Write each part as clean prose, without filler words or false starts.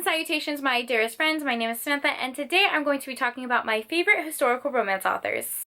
Salutations, my dearest friends. My name is Samantha, and today I'm going to be talking about my favorite historical romance authors.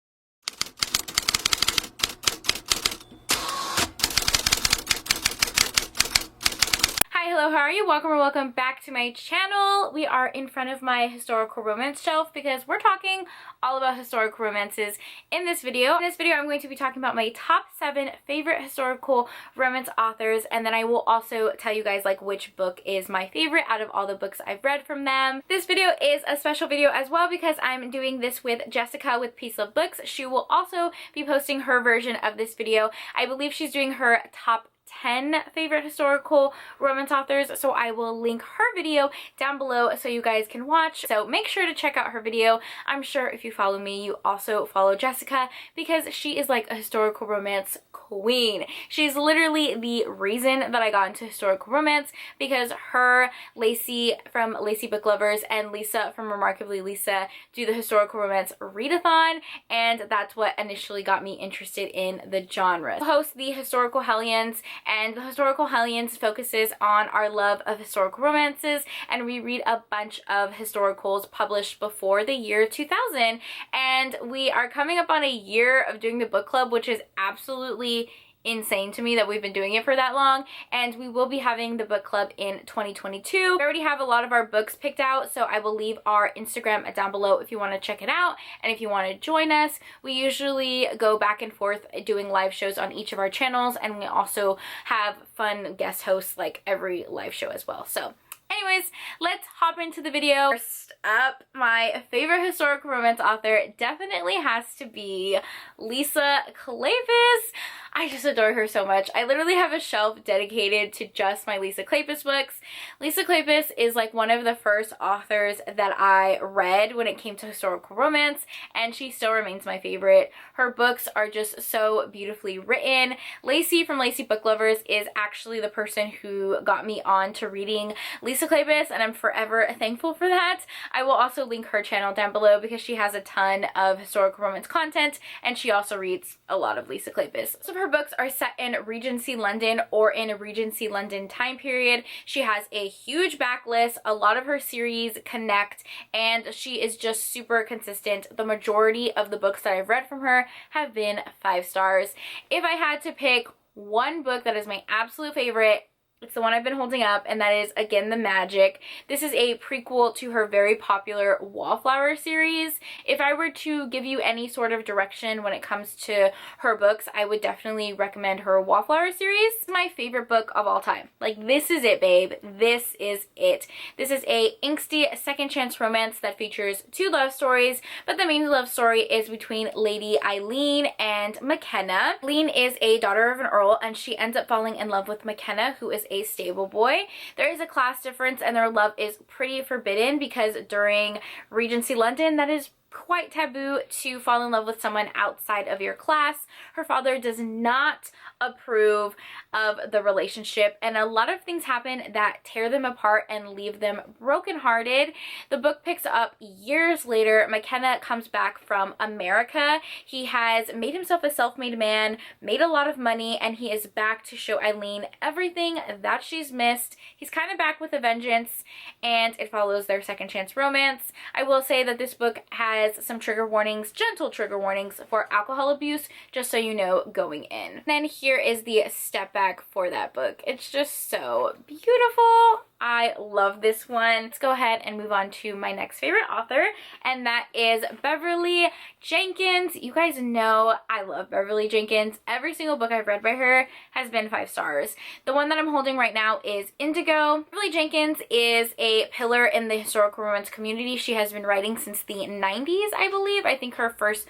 Hi, hello, how are you? Welcome or welcome back to my channel. We are in front of my historical romance shelf because we're talking all about historical romances in this video. In this video, I'm going to be talking about my top 7 favorite historical romance authors, and then I will also tell you guys like which book is my favorite out of all the books I've read from them. This video is a special video as well because I'm doing this with Jessica with Peace Love Books. She will also be posting her version of this video. I believe she's doing her top 10 favorite historical romance authors, so I will link her video down below so you guys can watch. So make sure to check out her video. I'm sure if you follow me, you also follow Jessica because she is like a historical romance queen. She's literally the reason that I got into historical romance because her, Lacey from Lacey Book Lovers, and Lisa from Remarkably Lisa do the historical romance readathon, and that's what initially got me interested in the genre. I host the Historical Hellions, and the Historical Hellions focuses on our love of historical romances, and we read a bunch of historicals published before the year 2000, and we are coming up on a year of doing the book club, which is absolutely insane to me that we've been doing it for that long, and we will be having the book club in 2022. We already have a lot of our books picked out, so I will leave our Instagram down below if you want to check it out and if you want to join us. We usually go back and forth doing live shows on each of our channels, and we also have fun guest hosts like every live show as well. So anyways, let's hop into the video. First up, my favorite historical romance author definitely has to be Lisa Klepis. I just adore her so much. I literally have a shelf dedicated to just my Lisa Klepis books. Lisa Klepis is like one of the first authors that I read when it came to historical romance, and she still remains my favorite. Her books are just so beautifully written. Lacey from Lacey Book Lovers is actually the person who got me on to reading Lisa Klepis, and I'm forever thankful for that. I will also link her channel down below because she has a ton of historical romance content, and she also reads a lot of Lisa Klepis. So her books are set in Regency London or in a Regency London time period. She has a huge backlist. A lot of her series connect, and she is just super consistent. The majority of the books that I've read from her have been 5 stars. If I had to pick one book that is my absolute favorite, it's the one I've been holding up, and that is, again, The Magic. This is a prequel to her very popular Wallflower series. If I were to give you any sort of direction when it comes to her books, I would definitely recommend her Wallflower series. It's my favorite book of all time. Like, this is it, babe. This is it. This is a angsty second chance romance that features 2 love stories, but the main love story is between Lady Eileen and McKenna. Eileen is a daughter of an earl, and she ends up falling in love with McKenna, who is a stable boy. There is a class difference, and their love is pretty forbidden because during Regency London, that is quite taboo to fall in love with someone outside of your class. Her father does not approve of the relationship, and a lot of things happen that tear them apart and leave them brokenhearted. The book picks up years later. McKenna comes back from America. He has made himself a self-made man, made a lot of money, and he is back to show Eileen everything that she's missed. He's kind of back with a vengeance, and it follows their second chance romance. I will say that this book has some trigger warnings, gentle trigger warnings for alcohol abuse, just so you know going in. And then here is the step back for that book. It's just so beautiful. I love this one. Let's go ahead and move on to my next favorite author, and that is Beverly Jenkins. You guys know I love Beverly Jenkins. Every single book I've read by her has been 5 stars. The one that I'm holding right now is Indigo. Beverly Jenkins is a pillar in the historical romance community. She has been writing since the 90s, I believe. I think her first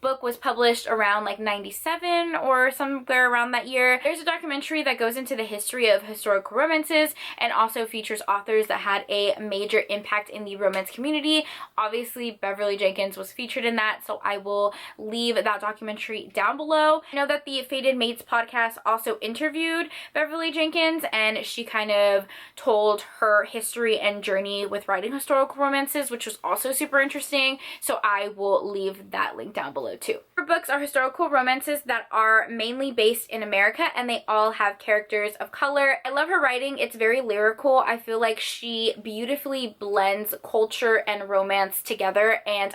book was published around like 97 or somewhere around that year. There's a documentary that goes into the history of historical romances and also features authors that had a major impact in the romance community. Obviously, Beverly Jenkins was featured in that, so I will leave that documentary down below. I know that the Fated Mates podcast also interviewed Beverly Jenkins, and she kind of told her history and journey with writing historical romances, which was also super interesting, so I will leave that link down below below too. Her books are historical romances that are mainly based in America, and they all have characters of color. I love her writing. It's very lyrical. I feel like she beautifully blends culture and romance together, and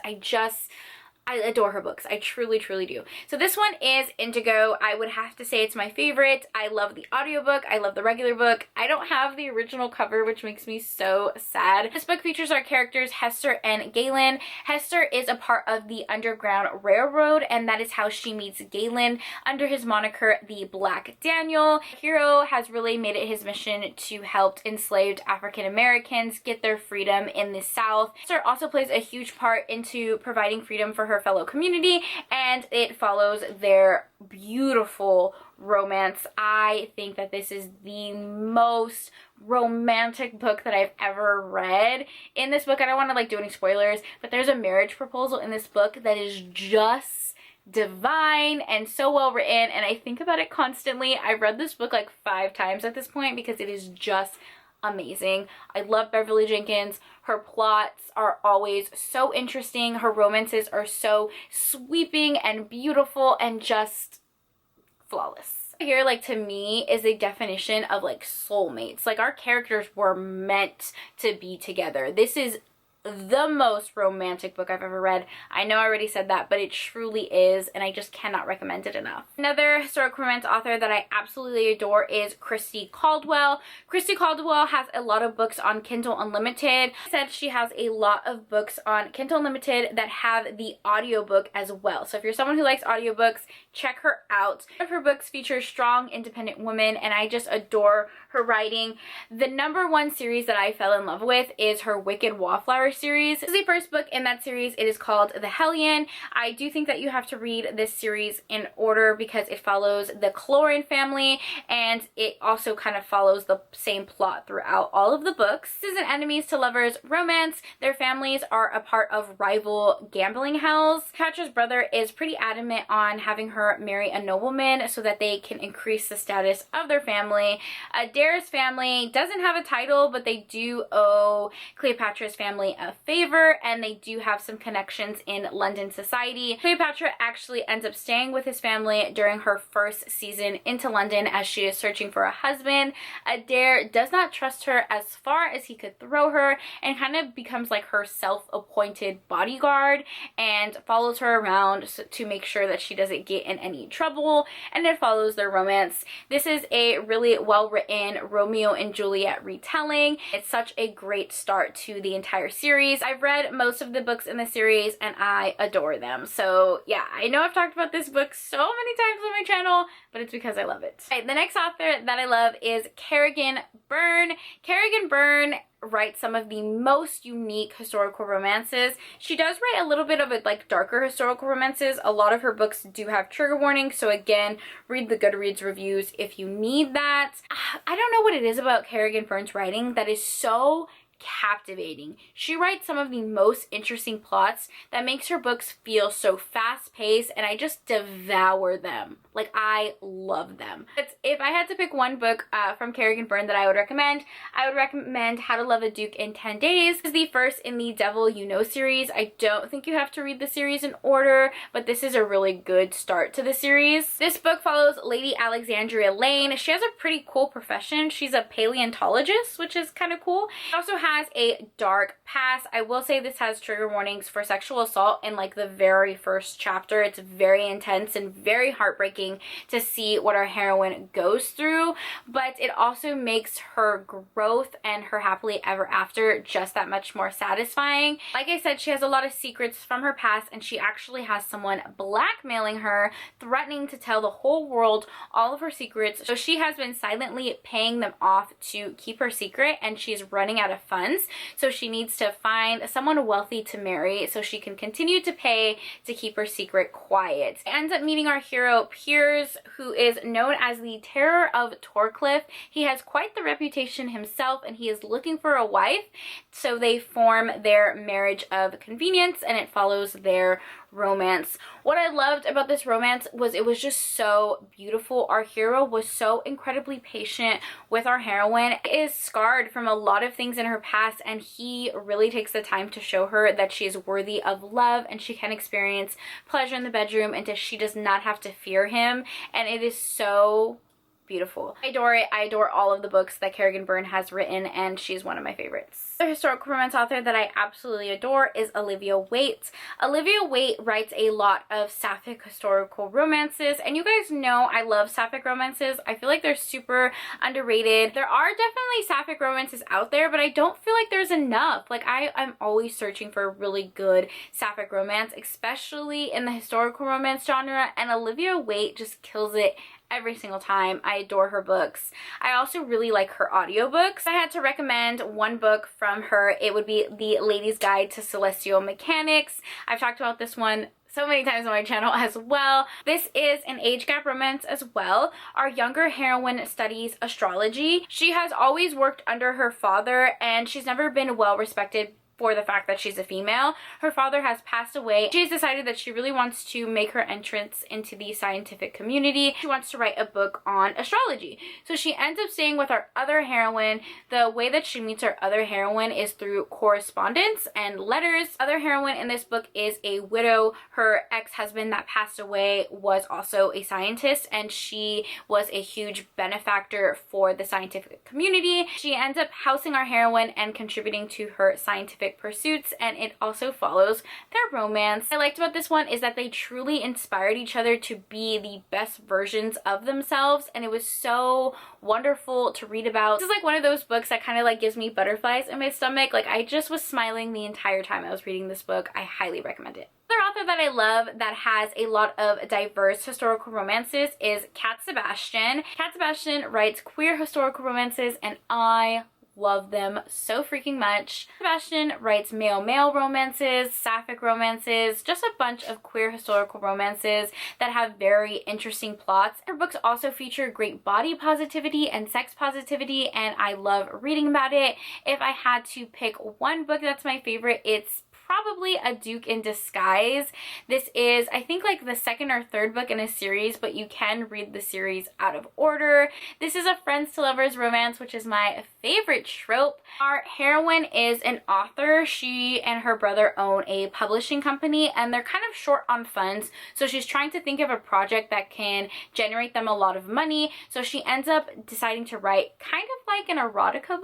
I adore her books. I truly, truly do. So this one is Indigo. I would have to say it's my favorite. I love the audiobook. I love the regular book. I don't have the original cover, which makes me so sad. This book features our characters Hester and Galen. Hester is a part of the Underground Railroad, and that is how she meets Galen under his moniker, the Black Daniel. The hero has really made it his mission to help enslaved African Americans get their freedom in the South. Hester also plays a huge part into providing freedom for her fellow community, and it follows their beautiful romance. I think that this is the most romantic book that I've ever read. In this book, I don't want to like do any spoilers, but there's a marriage proposal in this book that is just divine and so well written, and I think about it constantly. I've read this book like 5 times at this point because it is just amazing. I love Beverly Jenkins. Her plots are always so interesting. Her romances are so sweeping and beautiful and just flawless. Here, like, to me is a definition of like soulmates. Like, our characters were meant to be together. This is the most romantic book I've ever read. I know I already said that, but it truly is, and I just cannot recommend it enough. Another historical romance author that I absolutely adore is Christy Caldwell. Christy Caldwell has a lot of books on Kindle Unlimited. She said she has a lot of books on Kindle Unlimited that have the audiobook as well. So if you're someone who likes audiobooks, check her out. One of her books features strong, independent women, and I just adore her writing. The #1 series that I fell in love with is her Wicked Wallflower series. This is the first book in that series. It is called The Hellion. I do think that you have to read this series in order because it follows the Cloran family, and it also kind of follows the same plot throughout all of the books. This is an enemies to lovers romance. Their families are a part of rival gambling hells. Cleopatra's brother is pretty adamant on having her marry a nobleman so that they can increase the status of their family. Adair's family doesn't have a title, but they do owe Cleopatra's family a favor, and they do have some connections in London society. Cleopatra actually ends up staying with his family during her first season into London as she is searching for a husband. Adair does not trust her as far as he could throw her and kind of becomes like her self-appointed bodyguard and follows her around to make sure that she doesn't get in any trouble, and it follows their romance. This is a really well-written Romeo and Juliet retelling. It's such a great start to the entire series. I've read most of the books in the series and I adore them. So yeah, I know I've talked about this book so many times on my channel, but it's because I love it. Right, the next author that I love is Kerrigan Byrne. Kerrigan Byrne writes some of the most unique historical romances. She does write a little bit of like darker historical romances. A lot of her books do have trigger warnings, so again, read the Goodreads reviews if you need that. I don't know what it is about Kerrigan Byrne's writing that is so captivating. She writes some of the most interesting plots that makes her books feel so fast-paced, and I just devour them. Like, I love them. If I had to pick one book from Kerrigan Byrne that I would recommend How to Love a Duke in 10 Days. This is the first in the Devil You Know series. I don't think you have to read the series in order, but this is a really good start to the series. This book follows Lady Alexandria Lane. She has a pretty cool profession. She's a paleontologist, which is kind of cool. She also has a dark past. I will say this has trigger warnings for sexual assault in like the very first chapter. It's very intense and very heartbreaking to see what our heroine goes through, but it also makes her growth and her happily ever after just that much more satisfying. Like I said, she has a lot of secrets from her past, and she actually has someone blackmailing her, threatening to tell the whole world all of her secrets. So she has been silently paying them off to keep her secret, and she's running out of funds. So she needs to find someone wealthy to marry so she can continue to pay to keep her secret quiet. She ends up meeting our hero Piers, who is known as the Terror of Torcliffe. He has quite the reputation himself, and he is looking for a wife. So they form their marriage of convenience, and it follows their romance. What I loved about this romance was it was just so beautiful. Our hero was so incredibly patient with our heroine. She is scarred from a lot of things in her past, and he really takes the time to show her that she is worthy of love and she can experience pleasure in the bedroom and that she does not have to fear him, and it is so beautiful. I adore it. I adore all of the books that Kerrigan Byrne has written, and she's one of my favorites. The historical romance author that I absolutely adore is Olivia Waite. Olivia Waite writes a lot of sapphic historical romances, and you guys know I love sapphic romances. I feel like they're super underrated. There are definitely sapphic romances out there, but I don't feel like there's enough. Like, I'm always searching for a really good sapphic romance, especially in the historical romance genre, and Olivia Waite just kills it every single time. I adore her books. I also really like her audiobooks. If I had to recommend one book from her, it would be The Lady's Guide to Celestial Mechanics. I've talked about this one so many times on my channel as well. This is an age gap romance as well. Our younger heroine studies astrology. She has always worked under her father, and she's never been well respected for the fact that she's a female. Her father has passed away. She's decided that she really wants to make her entrance into the scientific community. She wants to write a book on astrology. So she ends up staying with our other heroine. The way that she meets our other heroine is through correspondence and letters. Other heroine in this book is a widow. Her ex-husband that passed away was also a scientist, and she was a huge benefactor for the scientific community. She ends up housing our heroine and contributing to her scientific pursuits, and it also follows their romance. What I liked about this one is that they truly inspired each other to be the best versions of themselves, and it was so wonderful to read about. This is like one of those books that kind of like gives me butterflies in my stomach. Like, I just was smiling the entire time I was reading this book. I highly recommend it. Another author that I love that has a lot of diverse historical romances is Sebastian. Sebastian writes queer historical romances, and I love them so freaking much. Sebastian writes male-male romances, sapphic romances, just a bunch of queer historical romances that have very interesting plots. Her books also feature great body positivity and sex positivity, and I love reading about it. If I had to pick one book that's my favorite, it's probably A Duke in Disguise. This is, I think, like the second or third book in a series, but you can read the series out of order. This is a friends to lovers romance, which is my favorite trope. Our heroine is an author. She and her brother own a publishing company, and they're kind of short on funds, so she's trying to think of a project that can generate them a lot of money. So she ends up deciding to write kind of like an erotica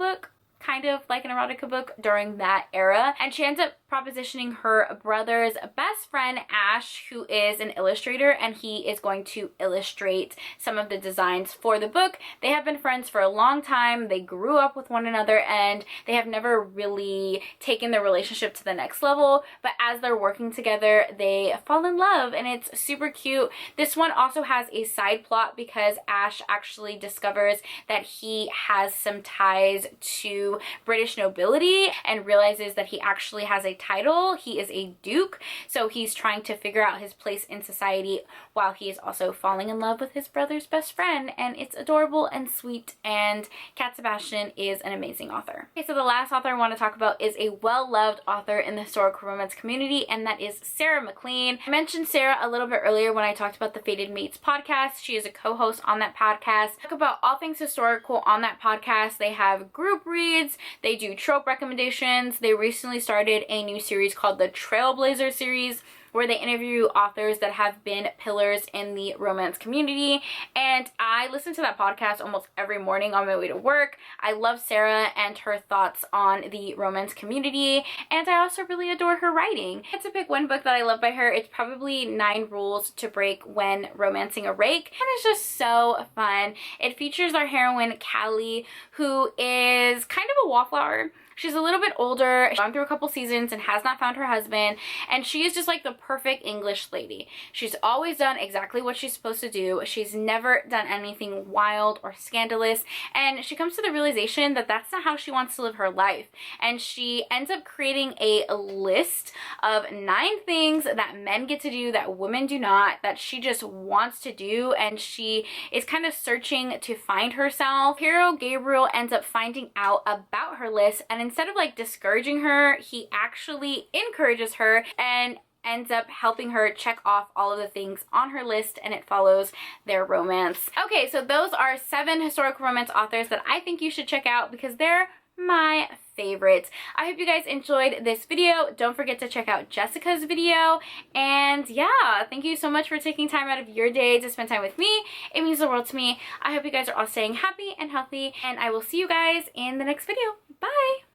book during that era, and she ends up propositioning her brother's best friend Ash, who is an illustrator, and he is going to illustrate some of the designs for the book. They have been friends for a long time. They grew up with one another, and they have never really taken their relationship to the next level, but as they're working together, they fall in love, and it's super cute. This one also has a side plot because Ash actually discovers that he has some ties to British nobility and realizes that he actually has a title. He is a duke, so he's trying to figure out his place in society while he is also falling in love with his brother's best friend, and it's adorable and sweet, and Sebastian is an amazing author. Okay, so the last author I want to talk about is a well-loved author in the historical romance community, and that is Sarah Mclean. I mentioned Sarah a little bit earlier when I talked about the Fated Mates podcast. She is a co-host on that podcast. I talk about all things historical on that podcast. They have group reads, they do trope recommendations. They recently started a new series called the Trailblazer series, where they interview authors that have been pillars in the romance community, and I listen to that podcast almost every morning on my way to work. I love Sarah and her thoughts on the romance community, and I also really adore her writing. If I had to pick one book that I love by her, it's probably 9 Rules to Break When Romancing a Rake. And it's just so fun. It features our heroine Callie, who is kind of a wallflower. She's a little bit older, she's gone through a couple seasons and has not found her husband, and she is just like the perfect English lady. She's always done exactly what she's supposed to do. She's never done anything wild or scandalous, and she comes to the realization that that's not how she wants to live her life, and she ends up creating a list of 9 things that men get to do that women do not, that she just wants to do, and she is kind of searching to find herself. Hero Gabriel ends up finding out about her list, and instead of like discouraging her, he actually encourages her and ends up helping her check off all of the things on her list, and it follows their romance. Okay, so those are 7 historical romance authors that I think you should check out because they're my favorites. I hope you guys enjoyed this video. Don't forget to check out Jessica's video. And yeah, thank you so much for taking time out of your day to spend time with me. It means the world to me. I hope you guys are all staying happy and healthy, and I will see you guys in the next video. Bye!